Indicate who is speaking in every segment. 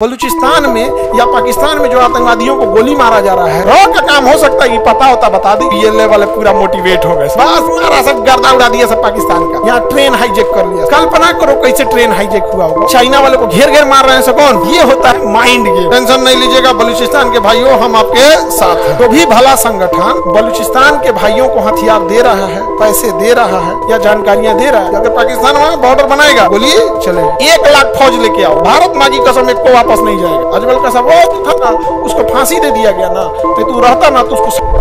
Speaker 1: बलूचिस्तान में या पाकिस्तान में जो आतंकवादियों को गोली मारा जा रहा है, रॉ का काम हो सकता है कि पता होता बता दे। ये वाले पूरा मोटिवेट हो गए, बस मारा सब गर्दा उड़ा दिया सब पाकिस्तान का। यहाँ ट्रेन हाईजेक कर लिया। कल्पना करो कैसे ट्रेन हाईजेक हुआ होगा। चाइना वाले को घेर घेर मार रहे हैं कौन? ये होता है माइंड गेम। टेंशन नहीं लीजिएगा बलूचिस्तान के भाइयों, हम आपके साथ हैं। तो भी भला संगठन बलूचिस्तान के भाइयों को हथियार दे रहा है, पैसे दे रहा है या जानकारियां दे रहा है। अगर पाकिस्तान वहाँ बॉर्डर बनाएगा, बोलिए चले 1 लाख फौज लेके आओ, भारत माँ की कसम एक को वापस नहीं जाएगा। अजमल का सब वो था ना, उसको फांसी दे दिया गया ना, तो तू रहता ना तो उसको।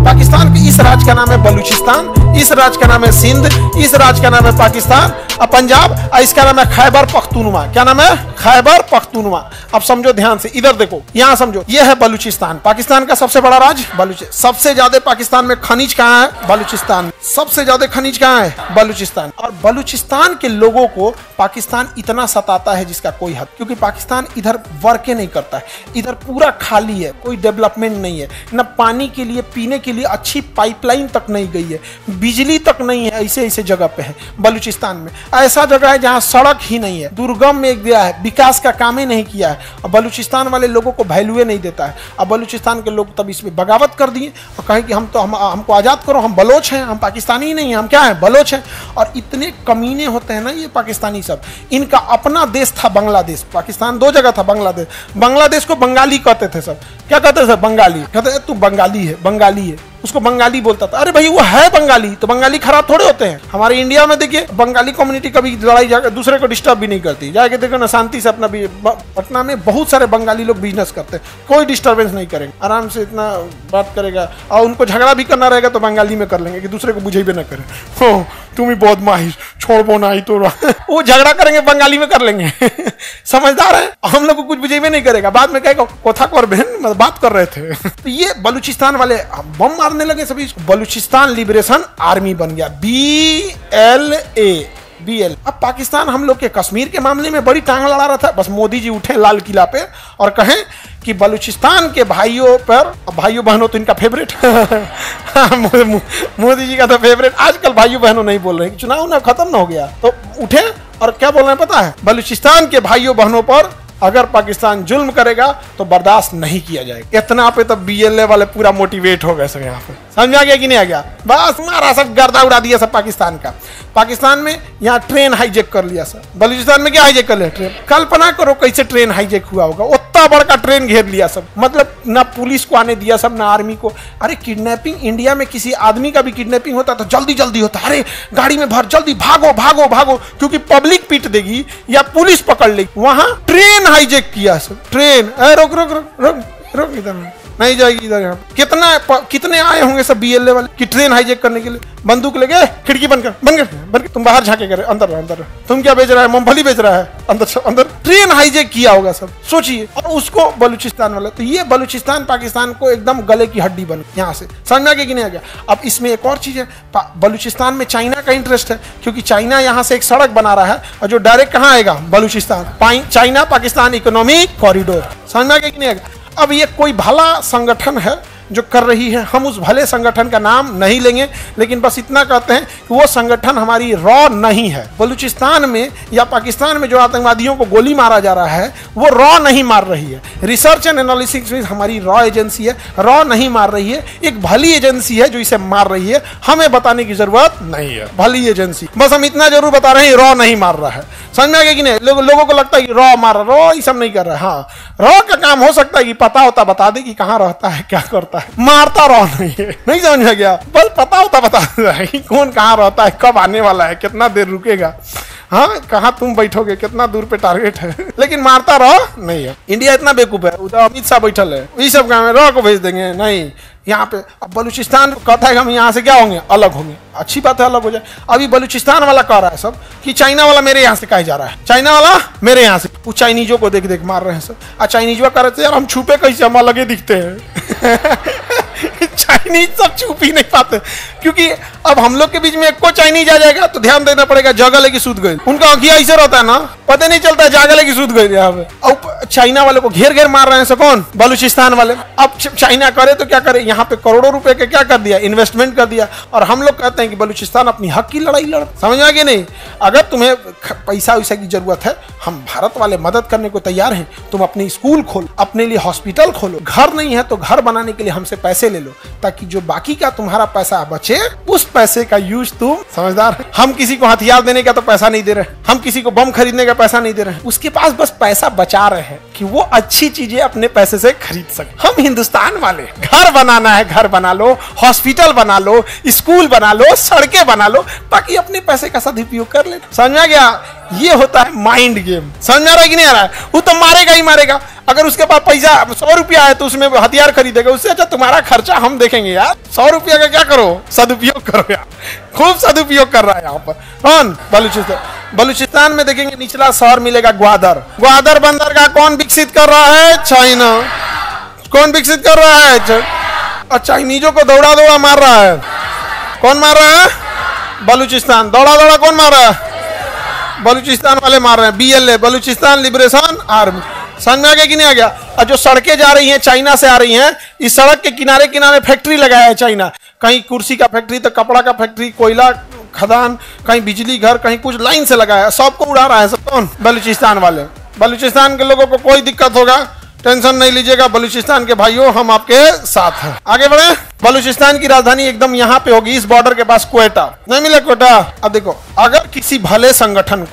Speaker 1: पाकिस्तान के इस राज्य का नाम है बलूचिस्तान, इस राज्य का नाम है सिंध, इस राज्य का नाम है पाकिस्तान और पंजाब, इसका नाम है खैबर पख्तूनवा। क्या नाम है? खैबर पख्तूनवा। अब समझो ध्यान से, इधर देखो, यहाँ समझो, ये है बलूचिस्तान, पाकिस्तान का सबसे बड़ा राज्य बलूचिस्तान। सबसे ज्यादा पाकिस्तान में खनिज कहाँ है? बलूचिस्तान। सबसे ज्यादा खनिज कहाँ है? बलूचिस्तान। और बलूचिस्तान के लोगों को पाकिस्तान इतना सताता है जिसका कोई हद, क्योंकि पाकिस्तान इधर वर्के नहीं करता है, इधर पूरा खाली है, कोई डेवलपमेंट नहीं है, न पानी के लिए, पीने के लिए अच्छी पाइपलाइन तक नहीं गई है, बिजली तक नहीं है। ऐसे ऐसे जगह पे है बलूचिस्तान में। ऐसा जगह है जहाँ सड़क ही नहीं है, दुर्गम में गया है, विकास का काम ही नहीं किया है। और बलूचिस्तान वाले लोगों को वैल्यू नहीं देता है। अब बलूचिस्तान के लोग तब इसमें बगावत कर दिए और कहें कि हमको आज़ाद करो, हम बलोच हैं, हम पाकिस्तानी ही नहीं हैं, हम क्या हैं? बलोच हैं। और इतने कमीने होते हैं ना ये पाकिस्तानी सब। इनका अपना देश था बांग्लादेश, पाकिस्तान 2 जगह था। बांग्लादेश को बंगाली कहते थे सब। क्या कहते थे? बंगाली। कहते तू बंगाली है, बंगाली है, उसको बंगाली बोलता था। अरे भाई वो है बंगाली, तो बंगाली खराब थोड़े होते हैं। हमारे इंडिया में देखिए बंगाली कम्युनिटी कभी लड़ाई जाकर दूसरे को डिस्टर्ब भी नहीं करती। जाके देखो ना, शांति से अपना भी। पटना में बहुत सारे बंगाली लोग बिजनेस करते हैं, कोई डिस्टर्बेंस नहीं करेंगे, आराम से इतना बात करेगा। और उनको झगड़ा भी करना रहेगा तो बंगाली में कर लेंगे कि दूसरे को बुझेबे न करे। हो तुम ही बहुत माहिर, छोड़बो ना ही तो वो झगड़ा करेंगे, बंगाली में कर लेंगे। समझदार है, हम लोग को कुछ बुझेबे नहीं करेगा। बाद में कहेगा कोथा को और बहन बात कर रहे थे। तो ये बलूचिस्तान वाले बम मारने लगे सभी। बलूचिस्तान लिबरेशन आर्मी बन गया, BLA। अब पाकिस्तान हम लोग के कश्मीर के मामले में बड़ी टांग लड़ा रहा था। बस मोदी जी उठे लाल किला पे और कहें कि बलूचिस्तान के भाइयों पर, भाइयों बहनों तो इनका फेवरेट मोदी जी का तो फेवरेट। आजकल भाइयों बहनों नहीं बोल रहे, चुनाव ना खत्म ना हो गया तो उठे और क्या बोल रहे हैं पता है? बलूचिस्तान के भाइयों बहनों पर अगर पाकिस्तान जुल्म करेगा तो बर्दाश्त नहीं किया जाएगा। इतना पे तो BLA वाले पूरा मोटिवेट हो गए सब। यहाँ पे समझा गया कि नहीं आ गया? बस मारा सब गर्दा उड़ा दिया सब पाकिस्तान का। पाकिस्तान में यहाँ ट्रेन हाईजेक कर लिया सब। बलूचिस्तान में क्या हाईजेक कर लिया? ट्रेन। कल्पना करो कैसे ट्रेन हाईजेक हुआ होगा। उतना बड़का ट्रेन घेर लिया सब, मतलब ना पुलिस को आने दिया सब, ना आर्मी को। अरे किडनैपिंग, इंडिया में किसी आदमी का भी किडनैपिंग होता तो जल्दी जल्दी होता। अरे गाड़ी में भर, जल्दी भागो भागो भागो, क्योंकि पब्लिक पीट देगी या पुलिस पकड़ लेगी। वहां ट्रेन हाईजेक किया सब। ट्रेन रोक रोक रोक रोक रोक, इधर नहीं जाएगी इधर। यहाँ कितने आए होंगे सब BLA वाले कि ट्रेन हाईजेक करने के लिए। बंदूक लेके खिड़की बंद कर। तुम बाहर झाके करे, अंदर रहो। तुम क्या बेच रहा है? मूंगफली बेच रहा है, अंदर। ट्रेन हाईजेक किया होगा सब, सोचिए। और उसको बलूचिस्तान वाला, तो ये बलूचिस्तान पाकिस्तान को एकदम गले की हड्डी बन यहाँ से। समझ में आ गया कि नहीं आ गया? अब इसमें एक और चीज है, बलूचिस्तान में चाइना का इंटरेस्ट है, क्योंकि चाइना यहाँ से एक सड़क बना रहा है और जो डायरेक्ट कहाँ आएगा? Balochistan. China Pakistan economic corridor. समझ में आ गया कि नहीं आ गया? अब ये कोई भला संगठन है जो कर रही है, हम उस भले संगठन का नाम नहीं लेंगे, लेकिन बस इतना कहते हैं कि वो संगठन हमारी रॉ नहीं है। बलूचिस्तान में या पाकिस्तान में जो आतंकवादियों को गोली मारा जा रहा है वो रॉ नहीं मार रही है। रिसर्च एंड एनालिसिस में हमारी रॉ एजेंसी है, रॉ नहीं मार रही है। एक भली एजेंसी है जो इसे मार रही है, हमें बताने की जरूरत नहीं है। भली एजेंसी, बस हम इतना जरूर बता रहे हैं रॉ नहीं मार रहा है। समझ में आ गया कि नहीं? लोगों को लगता है कि रॉ मार रहा, रॉ ये सब नहीं कर रहा है। हाँ, रॉ का काम हो सकता है कि पता होता बता दे कि कहाँ रहता है, क्या करता है। मारता रॉ नहीं है। नहीं समझ में गया? बस पता होता बता दे कि कौन कहाँ रहता है, कब आने वाला है, कितना देर रुकेगा, हाँ कहाँ तुम बैठोगे, कितना दूर पे टारगेट है। लेकिन मारता रॉ नहीं है। इंडिया इतना बेवकूफ है, उधर अमित शाह बैठल है, ये सब काम है, रॉ को भेज देंगे। नहीं, यहाँ पे अब बलूचिस्तान कहता है कि हम यहाँ से क्या होंगे? अलग होंगे। अच्छी बात है, अलग हो जाए। अभी बलूचिस्तान वाला कह रहा है सब कि चाइना वाला मेरे यहाँ से कहा जा रहा है, चाइना वाला मेरे यहाँ से। वो चाइनीजों को देख देख मार रहे हैं सब। और चाइनीजों कह रहे थे यार हम छुपे कैसे, हम अलग ही दिखते हैं। चाइनीज सब छुप ही नहीं पाते, क्योंकि अब हम लोग के बीच में एक को चाइनीज आ जाएगा तो ध्यान देना पड़ेगा, जगह लेके सूद गए। उनका आंखिया ऐसे रहता है ना, पता नहीं चलता है, जागल की सूद गए यहाँ पे। चाइना वाले को घेर घेर मार रहे हैं। कौन? बलूचिस्तान वाले। अब चाइना करे तो क्या करे, यहाँ पे करोड़ों रुपए के क्या कर दिया, इन्वेस्टमेंट कर दिया, और हम लोग कहते हैं कि बलूचिस्तान अपनी हक की लड़ाई लड़। समझ में आ गया नहीं? अगर तुम्हें पैसा वैसा की जरूरत है, हम भारत वाले मदद करने को तैयार हैं। तुम अपनी स्कूल खोलो, अपने लिए हॉस्पिटल खोलो, घर नहीं है तो घर बनाने के लिए हमसे पैसे ले लो, ताकि जो बाकी का तुम्हारा पैसा बचे उस पैसे का यूज तुम, समझदार है। हम किसी को हथियार देने का तो पैसा नहीं दे रहे, हम किसी को बम खरीदने का पैसा नहीं दे रहे हैं, उसके पास बस पैसा बचा रहे हैं कि वो अच्छी चीजें अपने पैसे से खरीद सके। हम हिंदुस्तान वाले घर बनाना है, घर बना लो, हॉस्पिटल बना लो, स्कूल बना लो, सड़कें बना लो, ताकि अपने पैसे का सदुपयोग कर ले। समझ में आ गया? ये होता है माइंड गेम। समझ में आ रहा है कि नहीं आ रहा है? वो तो मारेगा ही मारेगा। अगर उसके पास पैसा 100 रुपया है तो उसमें हथियार खरीदेगा, उससे अच्छा तुम्हारा खर्चा हम देखेंगे यार। 100 रुपया का क्या करो, सदुपयोग करो यार। खूब सदुपयोग कर रहा है यहाँ पर। कौन? बलूचिस्तान। बलूचिस्तान में देखेंगे निचला शहर मिलेगा ग्वादर। ग्वादर बंदर का कौन विकसित कर रहा है? चाइना। कौन विकसित कर रहा है? और चाइनीजों को दौड़ा दौड़ा मार रहा है। कौन मार रहा है? बलूचिस्तान। दौड़ा दौड़ा कौन मार रहा है? बलूचिस्तान वाले मार रहे हैं। BLA, Balochistan liberation army. समझ में आ गया कि नहीं आ गया? और जो सड़कें जा रही हैं चाइना से आ रही हैं, इस सड़क के किनारे किनारे फैक्ट्री लगाया है चाइना। कहीं कुर्सी का फैक्ट्री तो कपड़ा का फैक्ट्री, कोयला खदान, कहीं बिजली घर, कहीं कुछ लाइन से लगाया है। सबको उड़ा रहा है। सब कौन? बलूचिस्तान वाले। बलूचिस्तान के लोगों को कोई दिक्कत होगा, टेंशन नहीं लीजिएगा, बलूचिस्तान के भाइयों हम आपके साथ हैं। आगे बढ़े। बलूचिस्तान की राजधानी एकदम यहाँ पे होगी, इस बॉर्डर के पास क्वेटा। नहीं मिले क्वेटा? अब देखो, अगर किसी भले संगठन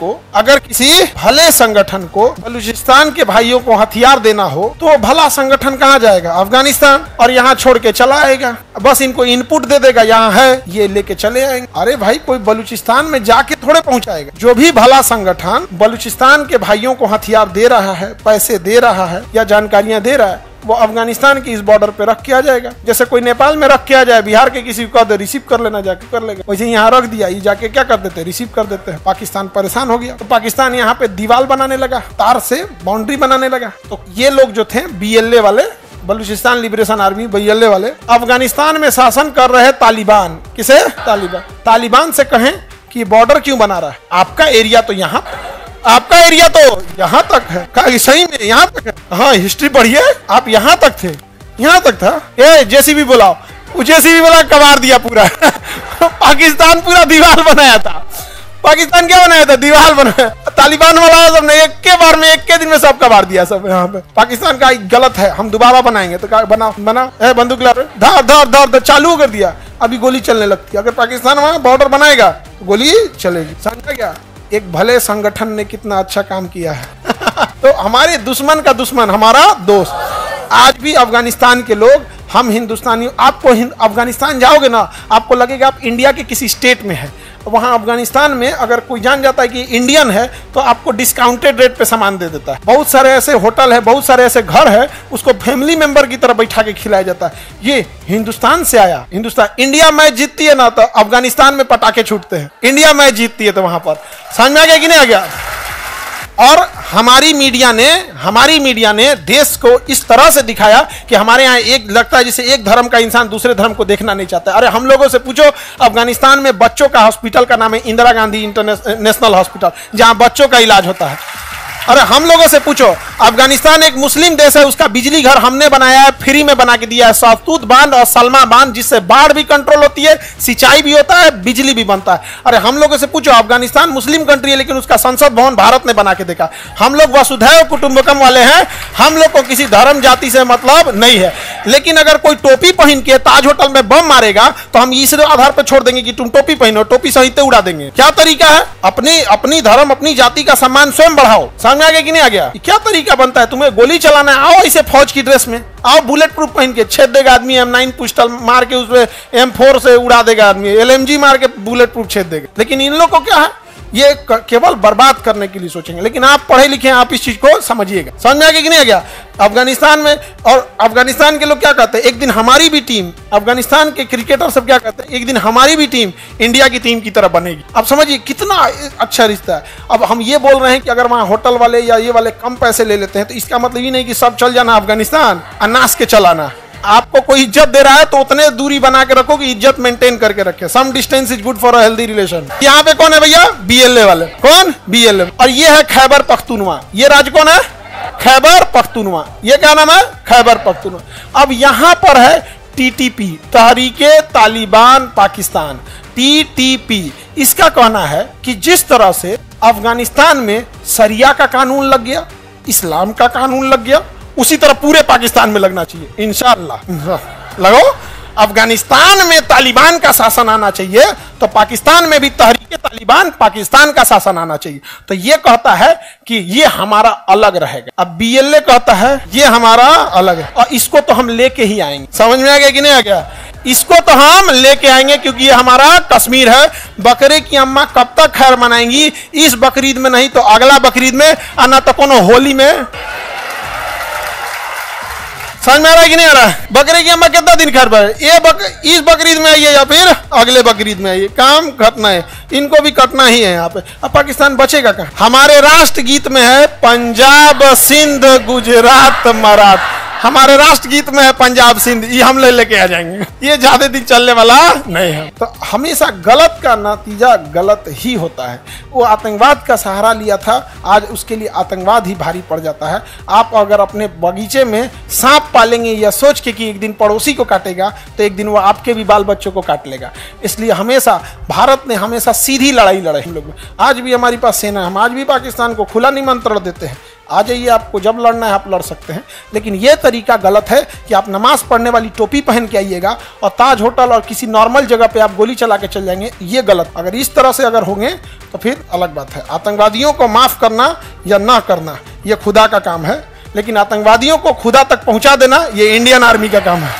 Speaker 1: को बलूचिस्तान के भाइयों को हथियार देना हो तो वो भला संगठन कहाँ जाएगा? अफगानिस्तान। और यहाँ छोड़ के चला आएगा, बस इनको इनपुट दे देगा, यहाँ है ये लेके चले आएंगे। अरे भाई, कोई बलूचिस्तान में जाके थोड़े पहुंचाएगा। जो भी भला संगठन बलूचिस्तान के भाइयों को हथियार दे रहा है, पैसे दे रहा है या जानकारियां दे रहा है, वो अफगानिस्तान की इस बॉर्डर पे रख के आ जाएगा। जैसे कोई नेपाल में रख के आ जाए, बिहार के किसी को कह दे रिसीव कर लेना, जाके कर लेगा। वैसे यहाँ रख दिया, ये जाके क्या कर देते, रिसीव कर देते हैं। पाकिस्तान परेशान हो गया तो पाकिस्तान यहाँ पे दीवार बनाने लगा, तार से बाउंड्री बनाने लगा। तो ये लोग जो थे BLA वाले, बलूचिस्तान लिबरेशन आर्मी, BLA वाले, अफगानिस्तान में शासन कर रहे तालिबान। किसे? तालिबान। तालिबान से कहें कि बॉर्डर क्यों बना रहा है? आपका एरिया तो यहाँ, आपका एरिया तो यहाँ तक है। सही में यहाँ तक है? हाँ, हिस्ट्री पढ़िए। आप यहाँ तक थे, यहाँ तक था। ए JCB बुलाओ, वो JCB वाला कबाड़ दिया पूरा। पाकिस्तान पूरा दीवार बनाया था। पाकिस्तान क्या बनाया था? दीवार बनाया। तालिबान वाला सबने एक के बार में, एक के दिन में सब कबाड़ दिया सब यहाँ पे। पाकिस्तान का गलत है, हम दोबारा बनाएंगे। तो बना बंदूक ला, धर धर धर चालू कर दिया, अभी गोली चलने लगती है। अगर पाकिस्तान वहां बॉर्डर बनाएगा गोली चलेगी। समझा क्या? एक भले संगठन ने कितना अच्छा काम किया है। तो हमारे दुश्मन का दुश्मन हमारा दोस्त। आज भी अफगानिस्तान के लोग, हम हिंदुस्तानी, आपको अफगानिस्तान जाओगे ना, आपको लगेगा आप इंडिया के किसी स्टेट में है। वहाँ अफगानिस्तान में अगर कोई जान जाता है कि इंडियन है तो आपको डिस्काउंटेड रेट पे सामान दे देता है। बहुत सारे ऐसे होटल है, बहुत सारे ऐसे घर है, उसको फैमिली मेंबर की तरह बैठा के खिलाया जाता है। ये हिंदुस्तान से आया। हिंदुस्तान, इंडिया मैच जीतती है ना तो अफगानिस्तान में पटाखे छूटते हैं। इंडिया मैच जीतती है तो वहां पर। समझ में आ गया कि नहीं आ गया? और हमारी मीडिया ने देश को इस तरह से दिखाया कि हमारे यहाँ एक लगता है जैसे एक धर्म का इंसान दूसरे धर्म को देखना नहीं चाहता। अरे हम लोगों से पूछो, अफगानिस्तान में बच्चों का हॉस्पिटल का नाम है इंदिरा गांधी इंटरनेशनल हॉस्पिटल, जहां बच्चों का इलाज होता है। अरे हम लोगों से पूछो, अफगानिस्तान एक मुस्लिम देश है, उसका बिजली घर हमने बनाया है, फ्री में बना के दिया है, सहतूत बांध और सलमा बांध, जिससे बाढ़ भी कंट्रोल होती है, सिंचाई भी होता है, बिजली भी बनता है। अरे हम लोगों से पूछो, अफगानिस्तान मुस्लिम कंट्री है लेकिन उसका संसद भवन भारत ने बना के देखा। हम लोग वसुधैव कुटुंबकम वाले हैं, हम लोग को किसी धर्म जाति से मतलब नहीं है। लेकिन अगर कोई टोपी पहन के ताज होटल में बम मारेगा तो हम इस आधार पर छोड़ देंगे कि तुम टोपी पहनो, टोपी सहित उड़ा देंगे। क्या तरीका है? अपनी धर्म, अपनी जाति का सम्मान स्वयं बढ़ाओ। समझ आ गया कि नहीं आ गया? क्या तरीका बनता है? तुम्हें गोली चलाना है, आओ इसे फौज की ड्रेस में आओ, बुलेट प्रूफ पहन के छेद देगा आदमी, M9 पिस्टल मार के उसमें M4 से उड़ा देगा आदमी, LMG मार के बुलेट प्रूफ छेद देगा। लेकिन इन लोगों को क्या है, ये केवल बर्बाद करने के लिए सोचेंगे। लेकिन आप पढ़े लिखे हैं, आप इस चीज को समझिएगा। समझ में आ गया कि नहीं आ गया? अफगानिस्तान में, और अफगानिस्तान के लोग क्या कहते हैं, एक दिन हमारी भी टीम, अफगानिस्तान के क्रिकेटर सब क्या कहते हैं, एक दिन हमारी भी टीम इंडिया की टीम की तरह बनेगी। अब समझिए कितना अच्छा रिश्ता है। अब हम ये बोल रहे हैं कि अगर वहां होटल वाले या ये वाले कम पैसे ले लेते हैं तो इसका मतलब ये नहीं कि सब चल जाना अफगानिस्तान, अनाज के चलाना। आपको कोई इज्जत दे रहा है तो उतने दूरी बना के रखो कि इज्जत मेंटेन करके रखे। Some distance is good for a healthy relation. यहाँ पे कौन है भैया? BLA वाले। कौन? BLA। और ये है खैबर पख्तूनवा। ये राज्य कौन है? खैबर पख्तूनवा, ये क्या नाम है? खैबर पख्तूनवा। अब यहां पर है टीटीपी, तहरीके तालिबान पाकिस्तान, टीटीपी। इसका कहना है कि जिस तरह से अफगानिस्तान में शरिया का कानून लग गया, इस्लाम का कानून लग गया, उसी तरह पूरे पाकिस्तान में लगना चाहिए इंशाअल्लाह। लगो, अफगानिस्तान में तालिबान का शासन आना चाहिए तो पाकिस्तान में भी तहरीके तालिबान पाकिस्तान का शासन आना चाहिए। तो ये कहता है कि ये हमारा अलग रहेगा। अब बीएलए कहता है ये हमारा अलग है, और इसको तो हम लेके ही आएंगे। समझ में आ गया कि नहीं आ गया? इसको तो हम लेके आएंगे क्योंकि ये हमारा कश्मीर है। बकरे की अम्मा कब तक खैर मनाएंगी? इस बकरीद में नहीं तो अगला बकरीद में, आना तो कोनो होली में। समझ में आ रहा है कि नहीं आ रहा है? बकरे की अम्मा कितना दिन खैर पर इस बकरीद में आइए या फिर अगले बकरीद में आइए, काम खत्म है, इनको भी कटना ही है यहाँ पे। अब पाकिस्तान बचेगा कहाँ? हमारे राष्ट्रगीत में है पंजाब सिंध गुजरात मराठा, हमारे राष्ट्रगीत में है पंजाब सिंध, ये हम लेके आ जाएंगे, ये ज्यादा दिन चलने वाला नहीं है। तो हमेशा गलत का नतीजा गलत ही होता है। वो आतंकवाद का सहारा लिया था, आज उसके लिए आतंकवाद ही भारी पड़ जाता है। आप अगर अपने बगीचे में सांप पालेंगे या सोच के कि एक दिन पड़ोसी को काटेगा तो एक दिन वो आपके भी बाल बच्चों को काट लेगा। इसलिए हमेशा भारत ने हमेशा सीधी लड़ाई लड़े हम लोग। आज भी हमारी पास सेना है, हम आज भी पाकिस्तान को खुला निमंत्रण देते हैं, आ जाइए, आपको जब लड़ना है आप लड़ सकते हैं। लेकिन यह तरीका गलत है कि आप नमाज पढ़ने वाली टोपी पहन के आइएगा और ताज होटल और किसी नॉर्मल जगह पे आप गोली चला के चल जाएंगे, ये गलत। अगर इस तरह से अगर होंगे तो फिर अलग बात है। आतंकवादियों को माफ करना या ना करना यह खुदा का काम है, लेकिन आतंकवादियों को खुदा तक पहुंचा देना यह इंडियन आर्मी का काम है।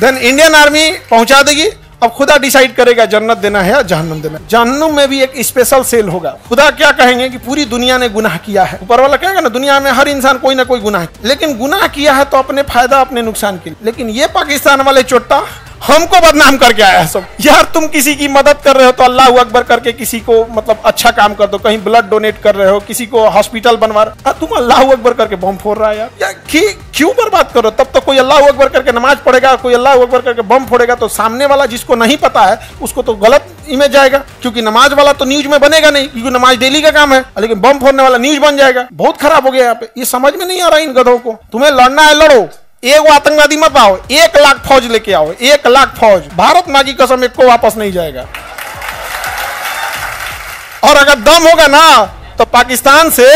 Speaker 1: देन इंडियन आर्मी पहुंचा देगी, अब खुदा डिसाइड करेगा जन्नत देना है या जहन्नुम देना है। जहन्नुम में भी एक स्पेशल सेल होगा। खुदा क्या कहेंगे कि पूरी दुनिया ने गुनाह किया है। ऊपर वाला कहेगा ना दुनिया में हर इंसान कोई ना कोई गुनाह, लेकिन गुनाह किया है तो अपने फायदा अपने नुकसान के लिए। लेकिन ये पाकिस्तान वाले चोट्टा हमको बदनाम करके आया है सब। यार तुम किसी की मदद कर रहे हो तो अल्लाह अकबर करके किसी को मतलब अच्छा काम कर दो, कहीं ब्लड डोनेट कर रहे हो, किसी को हॉस्पिटल बनवा रहे हो, तुम अल्लाह अकबर करके बम फोड़ रहा है। यार क्यों बर्बाद करो? तब तो कोई अल्लाह अकबर करके नमाज पढ़ेगा, कोई अल्लाह अकबर करके बम फोड़ेगा तो सामने वाला जिसको नहीं पता है उसको तो गलत इमेज जाएगा, क्योंकि नमाज वाला तो न्यूज में बनेगा नहीं, क्योंकि नमाज डेली का काम है, लेकिन बम फोड़ने वाला न्यूज बन जाएगा। बहुत खराब हो गया यहाँ पे। ये समझ में नहीं आ रहा इन गधों को। तुम्हें लड़ना है लड़ो, एक आतंकवादी मत आओ, 1 लाख फौज लेके आओ, 1 लाख फौज। भारत मां की कसम एक को वापस नहीं जाएगा। और अगर दम होगा ना तो पाकिस्तान से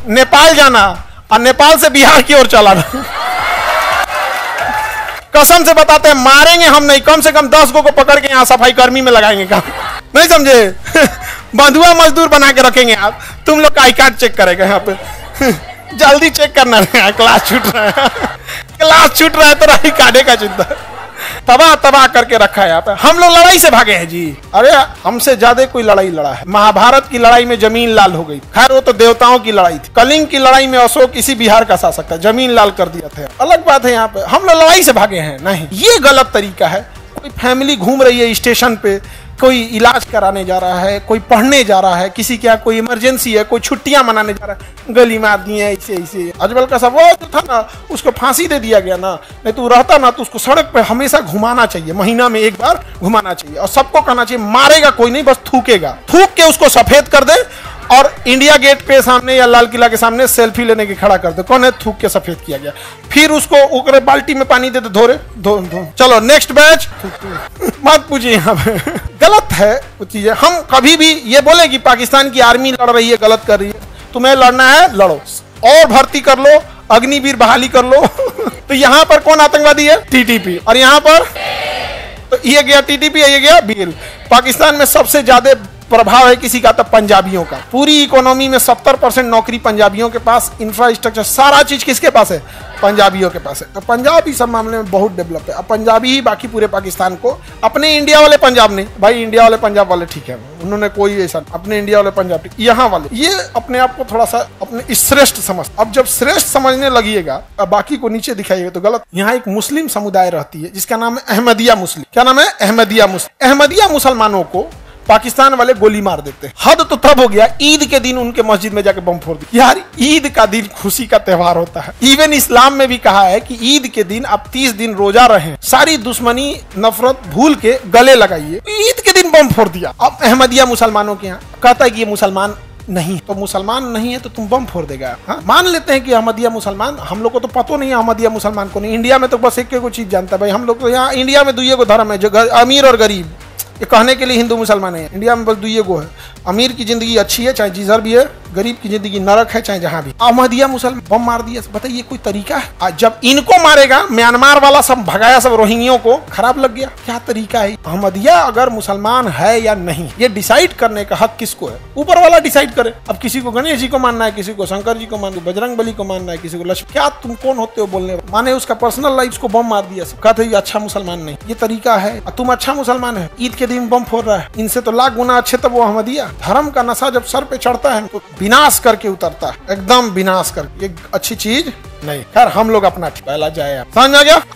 Speaker 1: नेपाल जाना और नेपाल से बिहार की ओर चलाना। कसम से बताते हैं, मारेंगे हम नहीं, कम से कम 10 को पकड़ के यहाँ सफाई कर्मी में लगाएंगे काम, नहीं समझे? बंधुआ मजदूर बना के रखेंगे आप, तुम लोग का आई कार्ड चेक करेगा यहाँ पे। जल्दी चेक करना है, क्लास छूट रहा है, क्लास छूट रहा है तो राही काटे का चिंता। तबाह तबाह करके रखा है यहाँ पे। हम लोग लड़ाई से भागे हैं जी। अरे हमसे ज्यादा कोई लड़ाई लड़ा है। महाभारत की लड़ाई में जमीन लाल हो गई, खैर वो तो देवताओं की लड़ाई थी। कलिंग की लड़ाई में अशोक इसी बिहार का शासक था, जमीन लाल कर दिया था। अलग बात है, यहाँ पे हम लोग लड़ाई से भागे हैं नहीं, ये गलत तरीका है। कोई फैमिली घूम रही है स्टेशन पे, कोई इलाज कराने जा रहा है, कोई पढ़ने जा रहा है, किसी क्या कोई इमरजेंसी है, कोई छुट्टियां मनाने जा रहा है, गली में आदमी है ऐसे ऐसे। अजमल का सब वो जो था ना, उसको फांसी दे दिया गया ना, नहीं तो रहता ना तो उसको सड़क पे हमेशा घुमाना चाहिए, महीना में 1 बार घुमाना चाहिए। और सबको कहना चाहिए मारेगा कोई नहीं, बस थूकेगा, थूक के उसको सफेद कर दे और इंडिया गेट पे सामने या लाल किला के सामने सेल्फी लेने के खड़ा कर दो। कौन है? थूक के सफेद किया गया। फिर उसको उकरे बाल्टी में पानी दे दो, धो। चलो नेक्स्ट बैच। मत पूछिए, यहाँ पे गलत है वो चीजें। हम कभी भी ये बोले कि पाकिस्तान की आर्मी लड़ रही है, गलत कर रही है। तुम्हें लड़ना है लड़ो, और भर्ती कर लो, अग्निवीर बहाली कर लो। तो यहाँ पर कौन आतंकवादी है? टीटीपी। और यहाँ पर तो ये गया टीटीपी, ये गया बीएल। पाकिस्तान में सबसे ज्यादा प्रभाव है किसी का? तो पंजाबियों का। पूरी इकोनॉमी में 70% नौकरी पंजाबियों के पास, इंफ्रास्ट्रक्चर सारा चीज किसके पास है? पंजाबियों के पास है। तो पंजाब इस सब मामले में बहुत डेवलप है। अब पंजाबी ही बाकी पूरे पाकिस्तान को, अपने इंडिया वाले पंजाब नहीं भाई, इंडिया वाले पंजाब वाले ठीक है, उन्होंने कोई ऐसा, अपने इंडिया वाले पंजाब ठीक, यहाँ वाले ये अपने आप को थोड़ा सा अपने श्रेष्ठ समझ। अब जब श्रेष्ठ समझने लगिएगा अब बाकी को नीचे दिखाइएगा तो गलत। यहाँ एक मुस्लिम समुदाय रहती है जिसका नाम है अहमदिया मुस्लिम। क्या नाम है? अहमदिया मुस्लिम। अहमदिया मुसलमानों को पाकिस्तान वाले गोली मार देते हैं। हद तो तब हो गया, ईद के दिन उनके मस्जिद में जाके बम फोड़ दिया। यार ईद का दिन खुशी का त्योहार होता है। इवन इस्लाम में भी कहा है कि ईद के दिन आप 30 दिन रोजा रहें, सारी दुश्मनी नफरत भूल के गले लगाइए। ईद के दिन बम फोड़ दिया। अब अहमदिया मुसलमानों के यहाँ कहता है कि ये मुसलमान नहीं, तो मुसलमान नहीं है तो तुम बम फोड़ देगा। हाँ? मान लेते हैं कि अहमदिया मुसलमान, हम लोग को तो पता नहीं है अहमदिया मुसलमान को नहीं। इंडिया में तो बस एक चीज जानता है भाई, हम लोग तो यहाँ इंडिया में दुइये को धर्म है, जो अमीर और गरीब, ये कहने के लिए हिंदू मुसलमान है। इंडिया में बस दुइये को है, अमीर की जिंदगी अच्छी है चाहे जिधर भी है, गरीब की जिंदगी नरक है चाहे जहां भी। अहमदिया मुसलमान बम मार दिया, बताइए कोई तरीका है? आज जब इनको मारेगा, म्यांमार वाला सब भगाया सब रोहिंग्यों को, खराब लग गया, क्या तरीका है? अहमदिया अगर मुसलमान है या नहीं, ये डिसाइड करने का हक किसको है? ऊपर वाला डिसाइड करे। अब किसी को गणेश जी को मानना है, किसी को शंकर जी को मानना है, बजरंग बली को मानना है, किसी को लक्ष्मण, क्या तुम कौन होते हो बोलने? माने उसका पर्सनल लाइफ को बम मार दिया, कहते ये अच्छा मुसलमान नहीं, ये तरीका है? तुम अच्छा मुसलमान है, ईद के दिन बम फोड़ रहा है, इनसे तो लाख गुना अच्छे तब वो अहमदिया। धर्म का नशा जब सर पे चढ़ता है तो विनाश करके उतरता है, एकदम विनाश करके, ये अच्छी चीज नहीं। खैर हम लोग अपना पहला जाए, समझ आ गया?